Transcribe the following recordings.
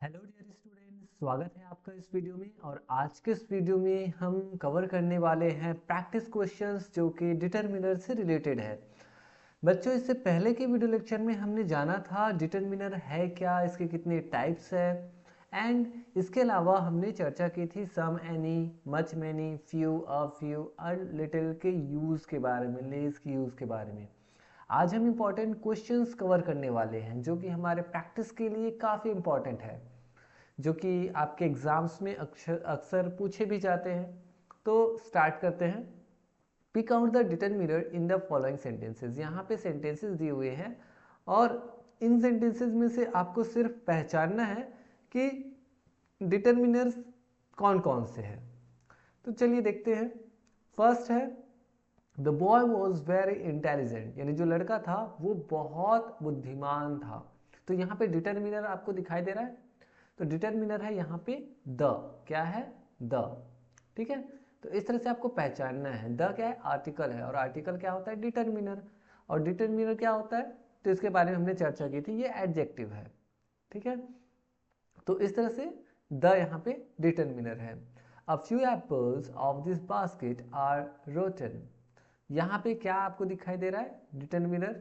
Hello dear students, स्वागत है आपका इस वीडियो में। और आज के इस वीडियो में हम कवर करने वाले हैं प्रैक्टिस क्वेश्चंस जो कि डिटरमिनर से रिलेटेड है। बच्चों, इससे पहले के वीडियो लेक्चर में हमने जाना था डिटरमिनर है क्या, इसके कितने टाइप्स है, एंड इसके अलावा हमने चर्चा की थी some, any, much, many, few, a few, a little के यूज़ के बारे में, लेस के यूज़ के बारे में। आज हम इम्पॉर्टेंट क्वेश्चंस कवर करने वाले हैं जो कि हमारे प्रैक्टिस के लिए काफ़ी इम्पॉर्टेंट है, जो कि आपके एग्जाम्स में अक्सर अक्सर पूछे भी जाते हैं। तो स्टार्ट करते हैं। Pick out the determiner in the following sentences. यहाँ पे सेंटेंसेस दिए हुए हैं और इन सेंटेंसेस में से आपको सिर्फ पहचानना है कि डिटरमिनर्स कौन कौन से हैं। तो चलिए देखते हैं। फर्स्ट है the boy was very intelligent, यानी जो लड़का था वो बहुत बुद्धिमान था। तो यहाँ पे डिटरमिनर आपको दिखाई दे रहा है, तो डिटरमिनर है यहाँ पे द, क्या है द, ठीक है। तो इस तरह से आपको पहचानना है। द क्या है, आर्टिकल है, और आर्टिकल क्या होता है, डिटरमिनर। और डिटरमिनर क्या होता है, तो इसके बारे में हमने चर्चा की थी, ये एडजेक्टिव है, ठीक है। तो इस तरह से द यहाँ पे डिटरमिनर है। A few apples of this basket are rotten. यहाँ पे क्या आपको दिखाई दे रहा है, डिटरमिनर।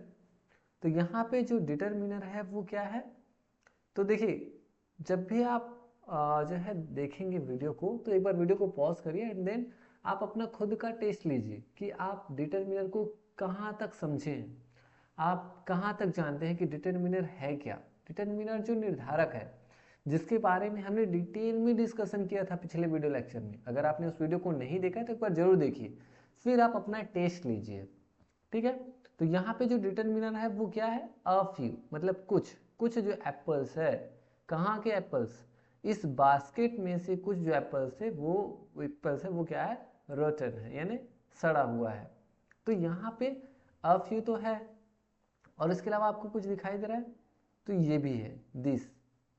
तो यहाँ पे जो डिटरमिनर है वो क्या है, तो देखिए जब भी आप जो है देखेंगे वीडियो को, तो एक बार वीडियो को पॉज करिए एंड देन आप अपना खुद का टेस्ट लीजिए कि आप डिटरमिनर को कहाँ तक समझें, आप कहाँ तक जानते हैं कि डिटरमिनर है क्या। डिटरमिनर जो निर्धारक है, जिसके बारे में हमने डिटेल में डिस्कशन किया था पिछले वीडियो लेक्चर में। अगर आपने उस वीडियो को नहीं देखा है तो एक बार जरूर देखिए, फिर आप अपना टेस्ट लीजिए, ठीक है। तो यहाँ पे जो डिटरमिनर है वो क्या है, अ फ्यू, मतलब कुछ कुछ जो एप्पल्स है, कहाँ के एप्पल्स, इस बास्केट में से कुछ जो एप्पल्स है वो एप्पल्स है वो क्या है, रोटन है, यानी सड़ा हुआ है। तो यहाँ पे अ फ्यू तो है, और इसके अलावा आपको कुछ दिखाई दे रहा है, तो ये भी है दिस,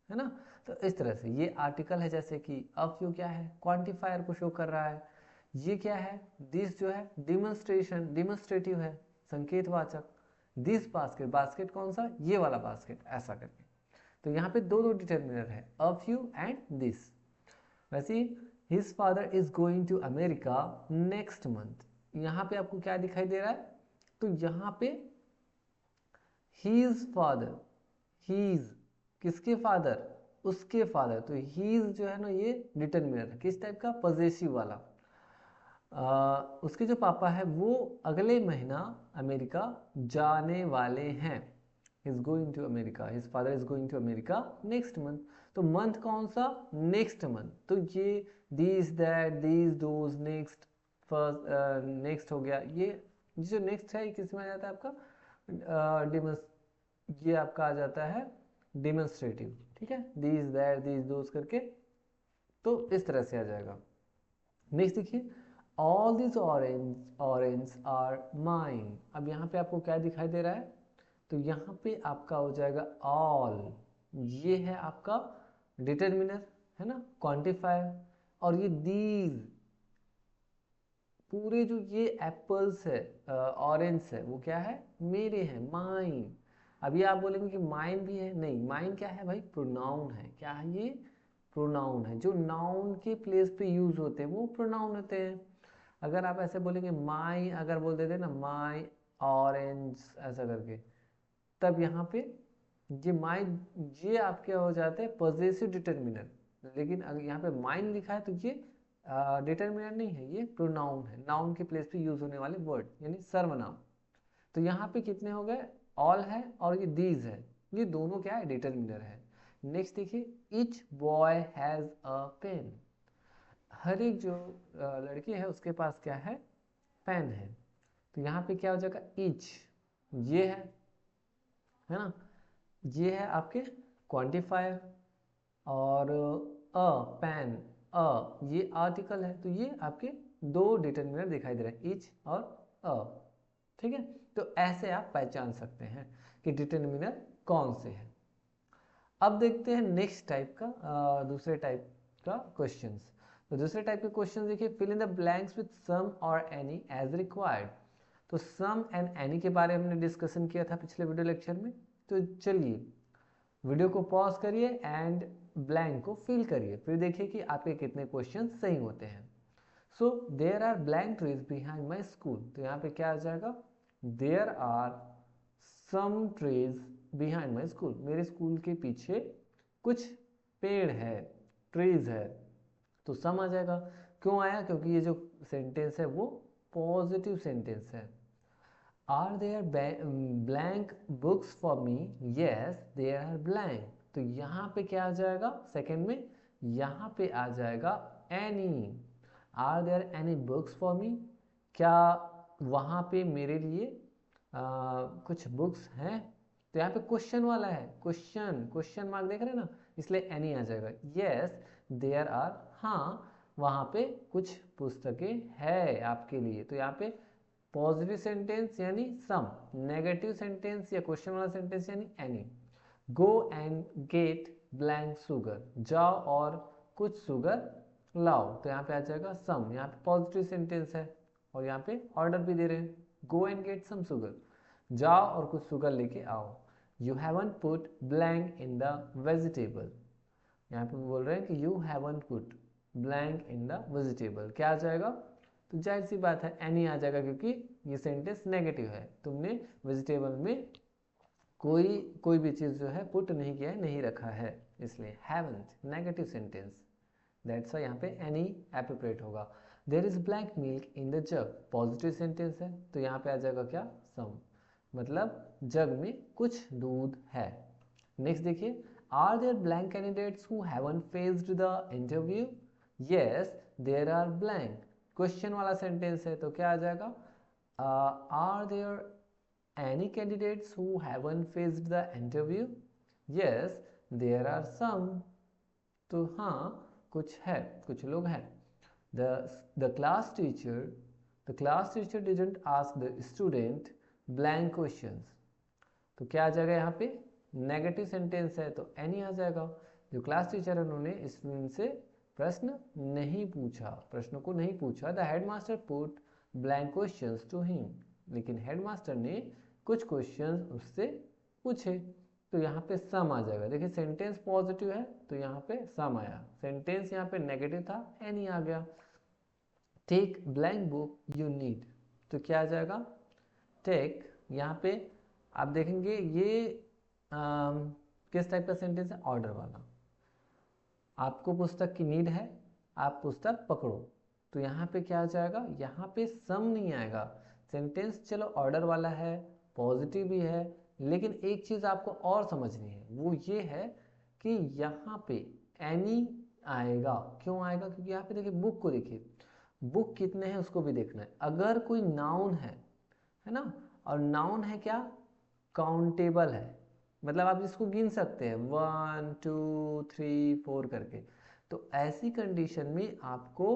है ना। तो इस तरह से ये आर्टिकल है, जैसे कि अ फ्यू क्या है, क्वांटिफायर को शो कर रहा है। ये क्या है, दिस जो है डिमोन्स्ट्रेशन, डिमोन्स्ट्रेटिव है, संकेतवाचक। दिस बास्केट, बास्केट कौन सा, ये वाला बास्केट, ऐसा करके। तो यहाँ पे दो दो डिटरमिनर है, अ फ्यू एंड दिस। वैसे his father is going to America next month. यहाँ पे आपको क्या दिखाई दे रहा है, तो यहाँ पे हीज फादर, हीज किसके फादर, उसके फादर। तो हीज जो है ना, ये डिटरमिनर है, किस टाइप का, पॉजेसिव वाला। उसके जो पापा है वो अगले महीना अमेरिका जाने वाले हैं। Is going to America, his father is going to America next month. तो मंथ कौन सा, नेक्स्ट मंथ। तो ये this, that, this, those, next, first, next हो गया। ये जो नेक्स्ट है ये किस में आ जाता है आपका, ये आपका आ जाता है डिमोन्स्ट्रेटिव, ठीक है, दिस, दैट, दिस, दोज करके। तो इस तरह से आ जाएगा। नेक्स्ट देखिए, all this orange orange are mine. अब यहाँ पे आपको क्या दिखाई दे रहा है, तो यहाँ पे आपका हो जाएगा ऑल, ये है आपका डिटरमिनर, है ना, क्वांटिफायर। और ये दीज, पूरे जो ये एप्पल्स है, ऑरेंज है, वो क्या है, मेरे हैं, माइन। अभी आप बोलेंगे कि माइन भी है, नहीं, माइन क्या है भाई, प्रोनाउन है। क्या है ये, प्रोनाउन है। जो नाउन के प्लेस पे यूज होते हैं वो प्रोनाउन होते हैं। अगर आप ऐसे बोलेंगे माई, अगर बोल देते ना माई ऑरेंज ऐसा करके, तब यहाँ पे ये माई, ये आपके हो जाते हैं पॉजेसिव डिटरमिनर। लेकिन अगर यहाँ पे माइन लिखा है तो ये डिटरमिनर नहीं है, ये प्रोनाउन है, नाउन के प्लेस पे यूज होने वाले वर्ड, यानी सर्वनाम। तो यहाँ पे कितने हो गए, ऑल है और ये दीज है, ये दोनों क्या है, डिटरमिनर है। नेक्स्ट देखिए, each boy has a pen. हर एक जो लड़की है उसके पास क्या है, पेन है। तो यहाँ पे क्या हो जाएगा, इच, ये है ना, ये है आपके क्वांटिफायर। और अ, पैन, ये आर्टिकल है, तो ये आपके दो डिटरमिनर दिखाई दे रहे हैं, इच और अ, ठीक है। तो ऐसे आप पहचान सकते हैं कि डिटरमिनर कौन से है। अब देखते हैं नेक्स्ट टाइप का, दूसरे टाइप का क्वेश्चंस। तो दूसरे टाइप के क्वेश्चन देखिए, fill in the blanks with some और एनी एज रिक्वायर्ड। तो सम एंड एनी के बारे में हमने डिस्कशन किया था पिछले वीडियो लेक्चर में। तो चलिए वीडियो को पॉज करिए एंड ब्लैंक को फिल करिए, फिर देखिए कि आपके कितने क्वेश्चन सही होते हैं। So there are blank trees behind my school, तो यहाँ पे क्या आ जाएगा, there are some trees behind my school, मेरे स्कूल के पीछे कुछ पेड़ है, ट्रीज है, तो सम आ जाएगा। क्यों आया, क्योंकि ये जो सेंटेंस है वो पॉजिटिव सेंटेंस है। Are there blank books for me, yes there are blank, तो यहाँ पे क्या आ जाएगा सेकंड में, यहाँ पे आ जाएगा any. Are there any books for me, क्या वहाँ पे मेरे लिए कुछ बुक्स हैं, तो यहाँ पे क्वेश्चन वाला है, क्वेश्चन मार्क देख रहे हैं ना, इसलिए एनी आ जाएगा। येस देयर आर, हाँ वहाँ पे कुछ पुस्तकें है आपके लिए, तो यहाँ पे पॉजिटिव सेंटेंस यानी सम, नेगेटिव सेंटेंस या क्वेश्चन वाला सेंटेंस यानी any. Go and get blank sugar, जाओ और कुछ शुगर लाओ, तो यहाँ पे आ जाएगा सम, यहाँ पे पॉजिटिव सेंटेंस है और यहाँ पे ऑर्डर भी दे रहे हैं, go and get some sugar, जाओ और कुछ शुगर लेके आओ। You haven't put blank in the vegetable, यहाँ पे बोल रहे हैं कि you haven't put blank in the vegetable, क्या आ जाएगा, तो जाहिर सी बात है एनी आ जाएगा, क्योंकि ये सेंटेंस नेगेटिव है, तुमने वेजिटेबल में कोई भी चीज़ जो है पुट नहीं किया है, नहीं रखा है, इसलिए haven't negative sentence, that's why यहाँ पे एनी एप्रोप्रिएट होगा। There is blank milk in the jug, positive sentence है, तो यहाँ पे आ जाएगा क्या, सम, मतलब जग में कुछ दूध है। नेक्स्ट देखिए, are there blank candidates who haven't faced the interview, yes there are blank, question वाला सेंटेंस है, तो क्या आ जाएगा, are there any candidates who haven't faced the interview, yes there are some, तो हाँ कुछ है, कुछ लोग हैं। the class teacher didn't ask the student blank questions, तो क्या आ जाएगा यहाँ पे, नेगेटिव सेंटेंस है, तो एनी आ जाएगा। जो क्लास टीचर है उन्होंने स्टूडेंट से प्रश्न नहीं पूछा, प्रश्न को नहीं पूछा। The headmaster put blank questions to him, लेकिन हेडमास्टर ने कुछ क्वेश्चंस उससे पूछे, तो यहाँ पे सम आ जाएगा। देखिए सेंटेंस पॉजिटिव है तो यहाँ पे सम आया, सेंटेंस यहाँ पे नेगेटिव था, एनी आ गया। Take blank book you need, तो क्या आ जाएगा, टेक, यहाँ पे आप देखेंगे ये किस टाइप का सेंटेंस है, ऑर्डर वाला। आपको पुस्तक की नीड है, आप पुस्तक पकड़ो, तो यहाँ पे क्या आ जाएगा, यहाँ पे सम नहीं आएगा। सेंटेंस चलो ऑर्डर वाला है, पॉजिटिव भी है, लेकिन एक चीज़ आपको और समझनी है, वो ये है कि यहाँ पे एनी आएगा। क्यों आएगा, क्योंकि यहाँ पे देखिए बुक को देखिए, बुक कितने हैं उसको भी देखना है। अगर कोई नाउन है ना, और नाउन है क्या, काउंटेबल है, मतलब आप इसको गिन सकते हैं 1 2 3 4 करके, तो ऐसी कंडीशन में आपको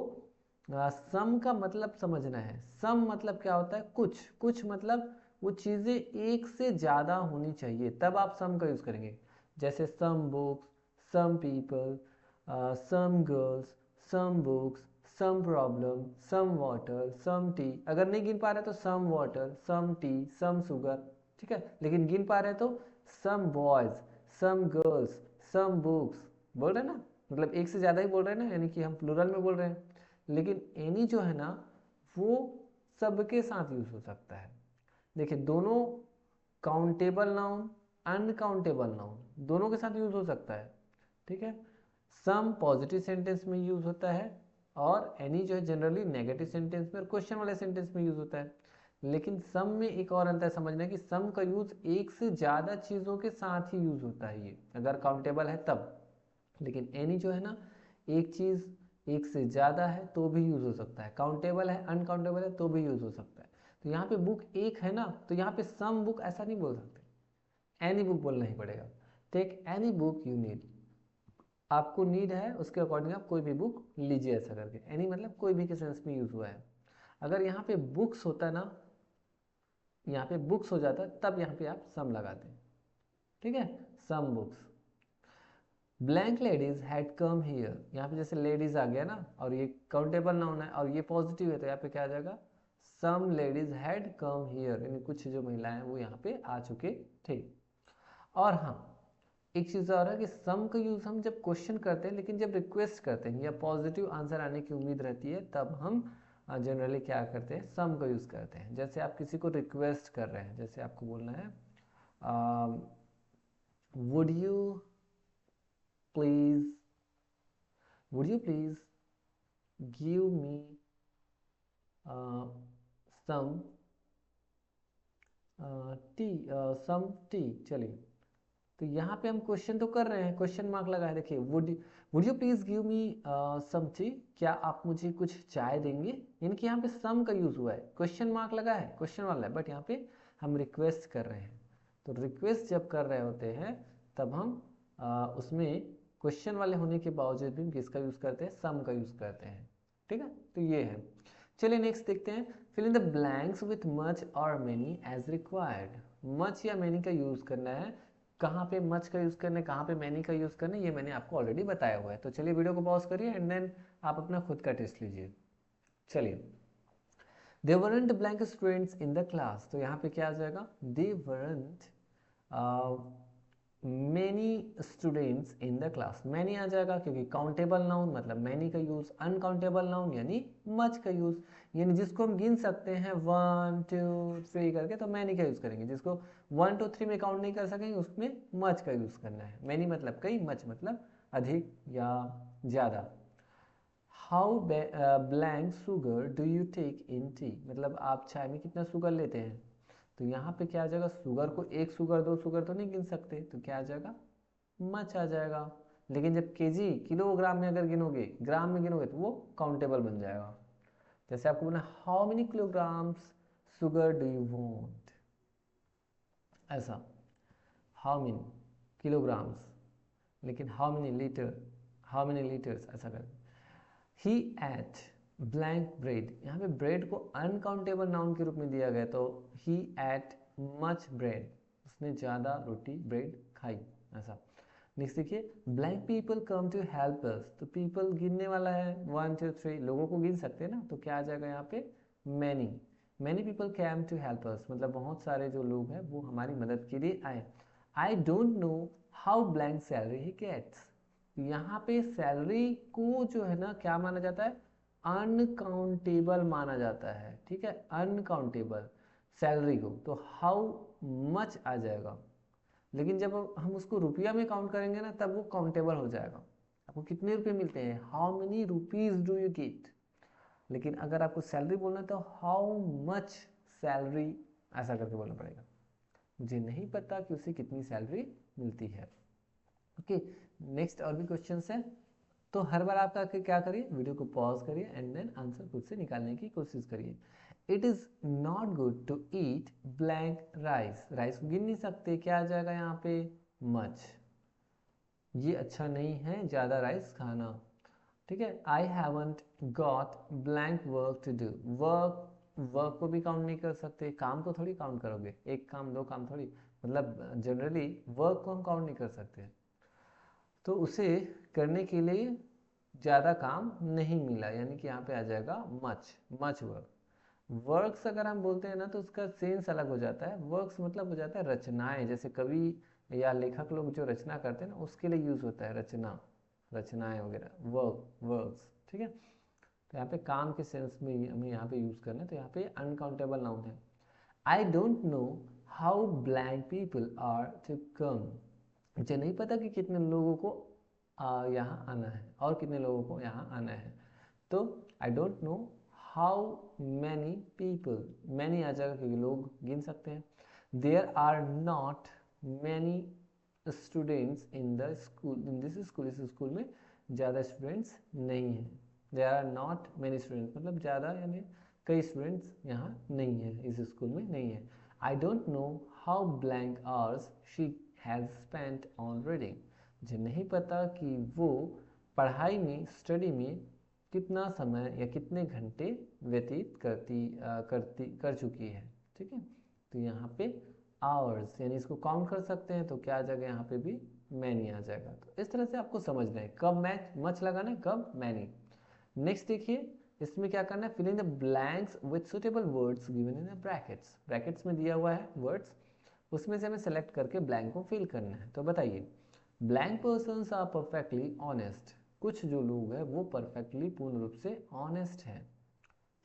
सम का मतलब समझना है। सम मतलब क्या होता है, कुछ मतलब वो चीज़ें एक से ज़्यादा होनी चाहिए, तब आप सम का यूज़ करेंगे। जैसे some books, some people, some girls, some books, some problem, some water, some tea. अगर नहीं गिन पा रहे तो some water, some tea, some sugar, ठीक है। लेकिन गिन पा रहे तो some boys, some girls, some books, बोल रहे हैं ना, मतलब एक से ज़्यादा ही बोल रहे हैं ना, यानी कि हम प्लूरल में बोल रहे हैं। लेकिन एनी जो है ना वो सबके साथ यूज़ हो सकता है। देखिए दोनों काउंटेबल नाउन, अनकाउंटेबल नाउन दोनों के साथ यूज़ हो सकता है, ठीक है। सम पॉजिटिव सेंटेंस में यूज़ होता है और एनी जो है जनरली नेगेटिव सेंटेंस में और क्वेश्चन वाले सेंटेंस में यूज़ होता है। लेकिन सम में एक और अंतर समझना है कि सम का यूज़ एक से ज़्यादा चीज़ों के साथ ही यूज़ होता है, ये अगर काउंटेबल है तब। लेकिन एनी जो है ना, एक चीज़ एक से ज़्यादा है तो भी यूज़ हो सकता है, काउंटेबल है अनकाउंटेबल है तो भी यूज़ हो सकता है। तो यहाँ पे बुक एक है ना, तो यहाँ पे सम बुक ऐसा नहीं बोल सकते, एनी बुक बोलना ही पड़ेगा। Take any book you need, आपको नीड है उसके अकॉर्डिंग आप कोई भी बुक लीजिए, ऐसा करके। एनी मतलब कोई भी के सेंस में यूज़ हुआ है। अगर यहाँ पे बुक्स होता ना, यहाँ पे बुक्स हो जाता तब यहाँ पे आप सम लगाते, ठीक है, some books. Blank ladies had come here, यहाँ पे जैसे लेडीज आ गया ना, और ये काउंटेबल नाउन है और ये पॉजिटिव है, तो यहाँ पे क्या आ जाएगा, सम लेडीज हैड कम हियर, यानी कुछ जो महिलाएं वो यहाँ पे आ चुके थे। और हाँ, एक चीज़ और है कि सम का यूज़ हम जब क्वेश्चन करते हैं, लेकिन जब रिक्वेस्ट करते हैं या पॉजिटिव आंसर आने की उम्मीद रहती है, तब हम जनरली क्या करते हैं, सम का यूज़ करते हैं। जैसे आप किसी को रिक्वेस्ट कर रहे हैं, जैसे आपको बोलना है would you please give me some tea, some tea. चलिए, तो यहाँ पे हम क्वेश्चन तो कर रहे हैं, क्वेश्चन मार्क लगा है, देखिए would you please give me some tea, क्या आप मुझे कुछ चाय देंगे। यानी कि यहाँ पे सम का यूज हुआ है, क्वेश्चन मार्क लगा है, क्वेश्चन वाला है, बट यहाँ पे हम रिक्वेस्ट कर रहे हैं। तो रिक्वेस्ट जब कर रहे होते हैं तब हम उसमें क्वेश्चन वाले होने के बावजूद भी किसका यूज करते हैं, सम का यूज करते हैं। ठीक है, तो ये है। चलिए नेक्स्ट देखते हैं, fill in the blanks with much और मेनी एज रिक्वायर्ड। मच या मेनी का यूज करना है, कहाँ पे मच का यूज करना है, कहाँ पे मैनी का यूज करना है, ये मैंने आपको ऑलरेडी बताया हुआ है। तो चलिए वीडियो को पॉज करिए एंड देन आप अपना खुद का टेस्ट लीजिए। चलिए, there weren't blank students in the class, तो यहाँ पे क्या आ जाएगा, there weren't many students in the class. Many आ जाएगा क्योंकि काउंटेबल नाउन मतलब मैनी का यूज, अनकाउंटेबल नाउन यानी मच का यूज, यानी जिसको हम गिन सकते हैं 1 2 3 करके, तो मैनी का यूज करेंगे। जिसको 1 2 3 में काउंट नहीं कर सकेंगे उसमें मच का यूज करना है। मैनी मतलब कई, मच मतलब अधिक या ज़्यादा। How blank sugar do you take in tea, मतलब आप चाय में कितना शुगर लेते हैं। तो यहाँ पे क्या आ जाएगा, शुगर को 1 शुगर 2 शुगर तो नहीं गिन सकते, तो क्या आ जाएगा, मच आ जाएगा। लेकिन जब केजी किलोग्राम में अगर गिनोगे, ग्राम में गिनोगे, तो वो काउंटेबल बन जाएगा। जैसे आपको बोला how many kilograms sugar do you want, ऐसा हाउ मेनी किलोग्राम्स, लेकिन हाउ मेनी लीटर्स ऐसा कर। ही एट ब्लैंक ब्रेड, यहाँ पे ब्रेड को अनकाउंटेबल नाउन के रूप में दिया गया, तो ही एट मच ब्रेड, उसने ज़्यादा रोटी ब्रेड खाई, ऐसा। नेक्स्ट देखिए, blank people come to help us, तो पीपल गिनने वाला है 1 2 3, लोगों को गिन सकते हैं ना, तो क्या आ जाएगा यहाँ पे, many. Many people came to help us, मतलब बहुत सारे जो लोग हैं वो हमारी मदद के लिए आए। I don't know how blank salary he gets, यहाँ पे सैलरी को जो है ना क्या माना जाता है, अनकाउंटेबल माना जाता है। ठीक है, अनकाउंटेबल सैलरी को, तो हाउ मच आ जाएगा। लेकिन जब हम उसको रुपया में काउंट करेंगे ना, तब वो काउंटेबल हो जाएगा। आपको कितने रुपए मिलते हैं, how many rupees do you get. लेकिन अगर आपको सैलरी बोलना है तो हाउ मच सैलरी, ऐसा करके बोलना पड़ेगा। मुझे नहीं पता कि उसे कितनी सैलरी मिलती है। ओके, नेक्स्ट और भी क्वेश्चंस हैं, तो हर बार आप क्या करिए, वीडियो को पॉज करिए एंड देन आंसर खुद से निकालने की कोशिश करिए। It is not good to eat blank rice, rice को गिन नहीं सकते, क्या आ जाएगा यहाँ पे, मच। ये अच्छा नहीं है ज़्यादा राइस खाना। ठीक है, I haven't got blank work to do, work को भी काउंट नहीं कर सकते, काम को थोड़ी काउंट करोगे, एक काम दो काम थोड़ी, मतलब जनरली वर्क को हम काउंट नहीं कर सकते, तो उसे करने के लिए ज़्यादा काम नहीं मिला, यानी कि यहाँ पे आ जाएगा मच वर्क। वर्क्स अगर हम बोलते हैं ना, तो उसका सेंस अलग हो जाता है। वर्क्स मतलब हो जाता है रचनाएं, जैसे कवि या लेखक लोग जो रचना करते हैं ना, उसके लिए यूज होता है रचनाएं वगैरह, वर्क्स। ठीक है, तो यहाँ पे काम के सेंस में हमें यहाँ पे यूज करना है, तो यहाँ पे अनकाउंटेबल नाउन है। I don't know how blank people are to come, मुझे नहीं पता कि कितने लोगों को यहाँ आना है और कितने लोगों को यहाँ आना है। तो I don't know how many people, many आ जाएगा क्योंकि लोग गिन सकते हैं। There are not many students in the school, in this school, इस स्कूल में ज़्यादा स्टूडेंट्स नहीं हैं। There are not many students मतलब ज़्यादा, यानी कई स्टूडेंट्स यहाँ नहीं है, इस स्कूल में नहीं है। I don't know how blank hours she has spent on reading, मुझे नहीं पता कि वो पढ़ाई में, स्टडी में कितना समय या कितने घंटे व्यतीत कर चुकी है। ठीक है, तो यहाँ पे आवर्स यानी इसको काउंट कर सकते हैं, तो क्या आ जाएगा यहाँ पे भी मैनी आ जाएगा। तो इस तरह से आपको समझना है कब मच लगाना है, कब मैनी। नेक्स्ट देखिए, इसमें क्या करना है, fill in the blanks with suitable words given in the brackets, brackets में दिया हुआ है वर्ड्स, उसमें से हमें सेलेक्ट करके ब्लैंक को फिल करना है। तो बताइए, blank persons are perfectly honest, कुछ जो लोग हैं वो परफेक्टली पूर्ण रूप से ऑनेस्ट हैं।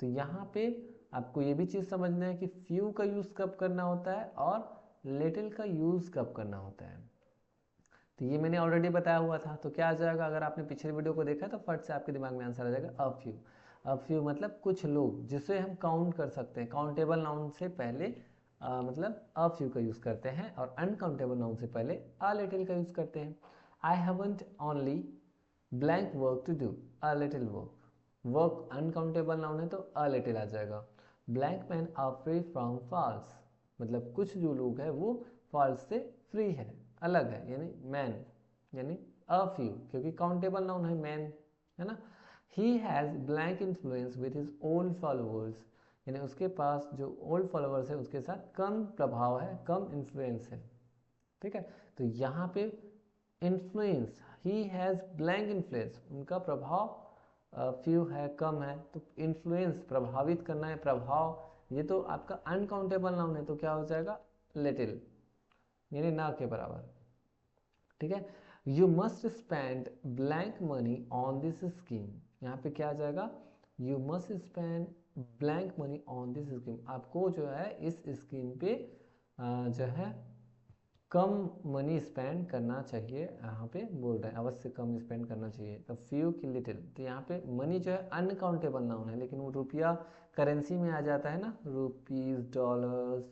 तो यहाँ पे आपको ये भी चीज़ समझना है कि फ्यू का यूज़ कब करना होता है और लिटिल का यूज़ कब करना होता है। तो ये मैंने ऑलरेडी बताया हुआ था। तो क्या आ जाएगा, अगर आपने पिछले वीडियो को देखा तो फट से आपके दिमाग में आंसर आ जाएगा अ फ्यू। अ फ्यू मतलब कुछ लोग जिसे हम काउंट कर सकते हैं। काउंटेबल नाउन से पहले मतलब अ फ्यू का यूज़ करते हैं और अनकाउंटेबल नाउन से पहले अ लिटिल का यूज़ करते हैं। I haven't only blank work to do, a little work. Work uncountable noun है तो अ लिटिल आ जाएगा। Blank man are free from faults, मतलब कुछ जो लोग हैं वो फॉल्स से फ्री है, अलग है, यानी मैन यानी अ फ्यू, क्योंकि काउंटेबल नाउन है मैन, है ना। He has blank influence with his old followers, यानी उसके पास जो ओल्ड फॉलोअर्स है उसके साथ कम प्रभाव है, कम इन्फ्लुएंस है। ठीक है, तो यहाँ पे influence, he has blank influence, उनका प्रभाव फ्यू है, कम है। तो इन्फ्लुएंस प्रभावित करना है, प्रभाव, ये तो आपका अनकाउंटेबल नाउन है तो क्या हो जाएगा लिटिल, यानी ना के बराबर। ठीक है, you must spend blank money on this scheme, यहाँ पे क्या आ जाएगा you must spend blank money on this scheme, आपको जो है इस स्कीम पे जो है कम मनी स्पेंड करना चाहिए, यहाँ पे बोल रहे हैं अवश्य कम स्पेंड करना चाहिए। तो फ्यू की लिटिल, तो यहाँ पे मनी जो है अनकाउंटेबल नाउन है, लेकिन वो रुपया करेंसी में आ जाता है ना, रुपीज़, डॉलर्स,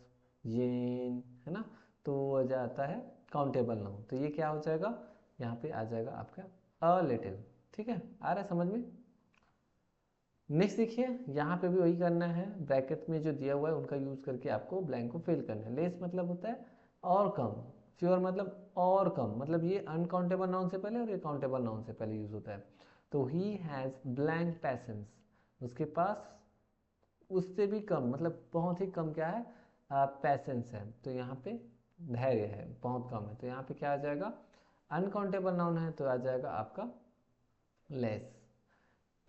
येन, है ना, तो वो जाता है काउंटेबल नाउन। तो ये क्या हो जाएगा, यहाँ पे आ जाएगा आपका अ लिटिल। ठीक है, आ रहा है समझ में। नेक्स्ट देखिए, यहाँ पे भी वही करना है, ब्रैकेट में जो दिया हुआ है उनका यूज करके आपको ब्लैंक को फिल करना है। लेस मतलब होता है और कम, फ्यूअर मतलब और कम, मतलब ये अनकाउंटेबल नाउन से पहले और ये काउंटेबल नाउन से पहले यूज होता है। तो ही हैज़ ब्लैंक पैसेंस, उसके पास उससे भी कम, मतलब बहुत ही कम क्या है पैसेंस है, तो यहाँ पे धैर्य है, बहुत कम है, तो यहाँ पे क्या आ जाएगा अनकाउंटेबल नाउन है तो आ जाएगा आपका लेस।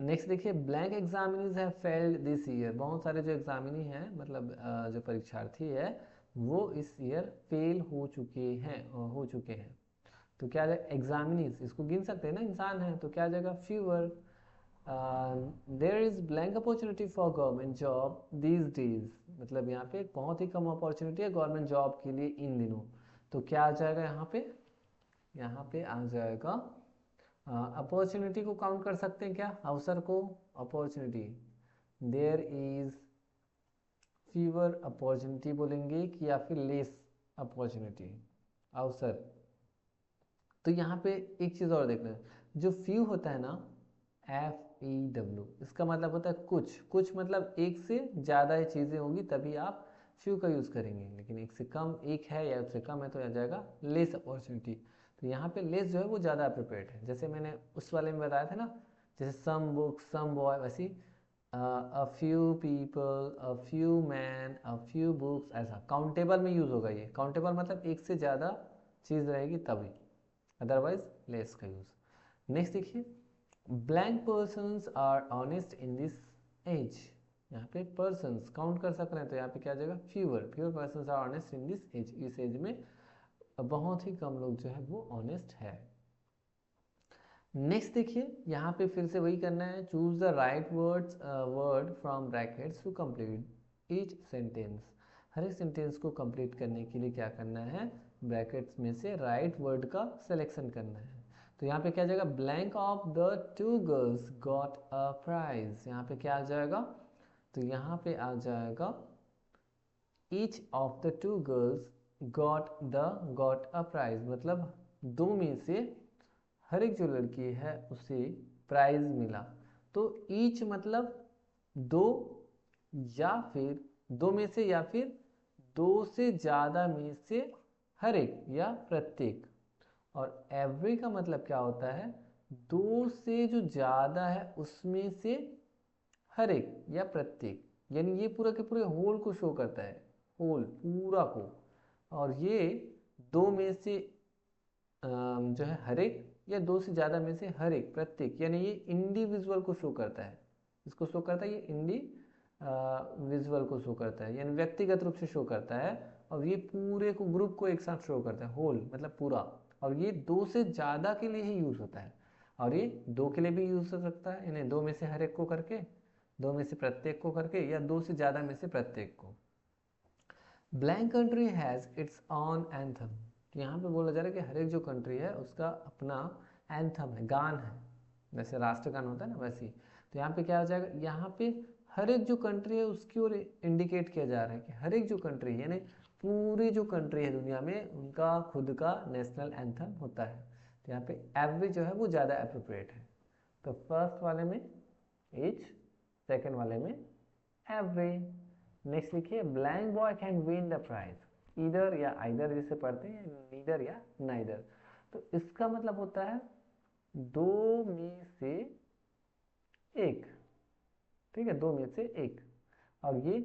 नेक्स्ट देखिए, blank examinees have failed this year, बहुत सारे जो एग्जामिनी हैं मतलब जो परीक्षार्थी है वो इस ईयर फेल हो चुके हैं। तो क्या जाएगा एग्जामिनीज, इसको गिन सकते हैं ना, इंसान है, तो क्या आ जाएगा fewer. There is blank opportunity for government job these days, मतलब यहाँ पे बहुत ही कम अपॉर्चुनिटी है गवर्नमेंट जॉब के लिए इन दिनों। तो क्या आ जाएगा यहाँ पे आ जाएगा अपॉर्चुनिटी को काउंट कर सकते हैं क्या, अवसर को, opportunity, there is fewer opportunity बोलेंगे कि या फिर लेस अपॉर्चुनिटी, अवसर। तो यहाँ पे एक चीज़ और देखना है, जो फ्यू होता है ना FEW, इसका मतलब होता है कुछ, कुछ मतलब एक से ज़्यादा चीज़ें होंगी तभी आप फ्यू का यूज़ करेंगे, लेकिन एक से कम, एक है या उससे कम है तो आ जाएगा लेस अपॉर्चुनिटी। तो यहाँ पे लेस जो है वो ज़्यादा अप्रोप्रिएट है, जैसे मैंने उस वाले में बताया था ना, जैसे सम बुक, सम बॉय, वैसी a few people, a few man, a few books, ऐसा काउंटेबल में यूज़ होगा। ये काउंटेबल मतलब एक से ज़्यादा चीज़ रहेगी तभी, अदरवाइज लेस का यूज़। नेक्स्ट देखिए, blank persons are honest in this age, यहाँ पे पर्सन्स काउंट कर सक रहे हैं तो यहाँ पे क्या आ जाएगा fewer, fewer persons are honest in this age, इस एज में बहुत ही कम लोग जो है वो ऑनेस्ट है। नेक्स्ट देखिए, यहाँ पे फिर से वही करना है, choose the right word from brackets to complete each sentence, हर एक सेंटेंस को कंप्लीट करने के लिए क्या करना है, ब्रैकेट्स में से राइट वर्ड का सिलेक्शन करना है। तो यहाँ पे क्या आ जाएगा, blank of the two girls got a prize, यहाँ पे क्या आ जाएगा, तो यहाँ पे आ जाएगा each of the two girls got a prize, मतलब दो में से हर एक जो लड़की है उसे प्राइज मिला। तो ईच मतलब दो, या फिर दो में से, या फिर दो से ज़्यादा में से हर एक या प्रत्येक। और एवरी का मतलब क्या होता है, दो से जो ज़्यादा है उसमें से हर एक या प्रत्येक, यानी ये पूरा के पूरे होल को शो करता है, होल पूरा को। और ये दो में से जो है हर एक, या दो से ज़्यादा में से हर एक, प्रत्येक, यानी ये इंडिविजुअल को शो करता है, इसको शो करता है, ये इंडिविजुअल को शो करता है, यानी व्यक्तिगत रूप से शो करता है। और ये पूरे को, ग्रुप को एक साथ शो करता है, होल मतलब पूरा। और ये 2 से ज़्यादा के लिए ही यूज़ होता है, और ये 2 के लिए भी यूज़ हो सकता है, इन्हें 2 में से हर एक को करके, 2 में से प्रत्येक को करके, या 2 से ज़्यादा में से प्रत्येक को। Blank country has its on anthem, तो यहाँ पे बोला जा रहा है कि हर एक जो कंट्री है उसका अपना एंथम है, गान है, जैसे राष्ट्रगान होता है ना वैसे ही। तो यहाँ पे क्या हो जाएगा, यहाँ पे हर एक जो कंट्री है उसकी ओर इंडिकेट किया जा रहा है कि हर एक जो कंट्री है, यानी पूरी जो कंट्री है दुनिया में, उनका खुद का नेशनल एंथम होता है। तो यहाँ पे एवरी जो है वो ज़्यादा अप्रोप्रिएट है। तो फर्स्ट वाले में ईच, सेकेंड वाले में एवरी। नेक्स्ट लिखिए, blank boy can win the prize, either या आइदर जिसे पढ़ते हैं, नीदर या नाइदर। तो इसका मतलब होता है 2 में से एक, ठीक है, 2 में से एक, और ये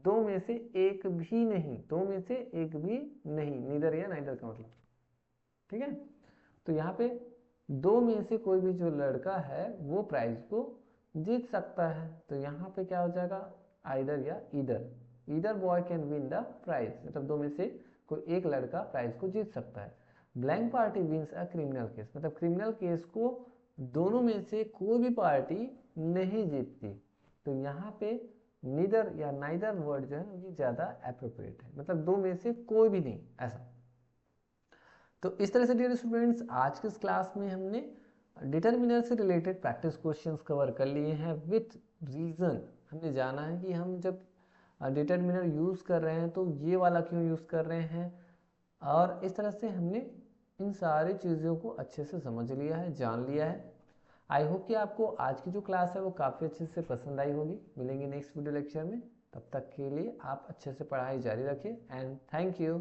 2 में से एक भी नहीं, 2 में से एक भी नहीं, नीदर या नाइदर का मतलब, ठीक है। तो यहाँ पे 2 में से कोई भी जो लड़का है वो प्राइज को जीत सकता है। तो यहाँ पे क्या हो जाएगा, आइदर या either, either boy can win the prize, मतलब 2 में से कोई एक लड़का प्राइज को जीत सकता है। Blank party wins a criminal case, मतलब क्रिमिनल केस को दोनों में से कोई भी पार्टी नहीं जीतती। तो यहाँ पे नीदर या नाइदर वर्ड जो है ये ज़्यादा अप्रोप्रिएट है, मतलब 2 में से कोई भी नहीं, ऐसा। तो इस तरह से डियर स्टूडेंट्स, आज के इस क्लास में हमने डिटर्मिनर से रिलेटेड प्रैक्टिस क्वेश्चंस कवर कर लिए हैं विथ रीज़न। हमने जाना है कि हम जब डिटर्मिनर यूज़ कर रहे हैं तो ये वाला क्यों यूज़ कर रहे हैं, और इस तरह से हमने इन सारी चीज़ों को अच्छे से समझ लिया है, जान लिया है। आई होप कि आपको आज की जो क्लास है वो काफ़ी अच्छे से पसंद आई होगी। मिलेंगे नेक्स्ट वीडियो लेक्चर में, तब तक के लिए आप अच्छे से पढ़ाई जारी रखें एंड थैंक यू।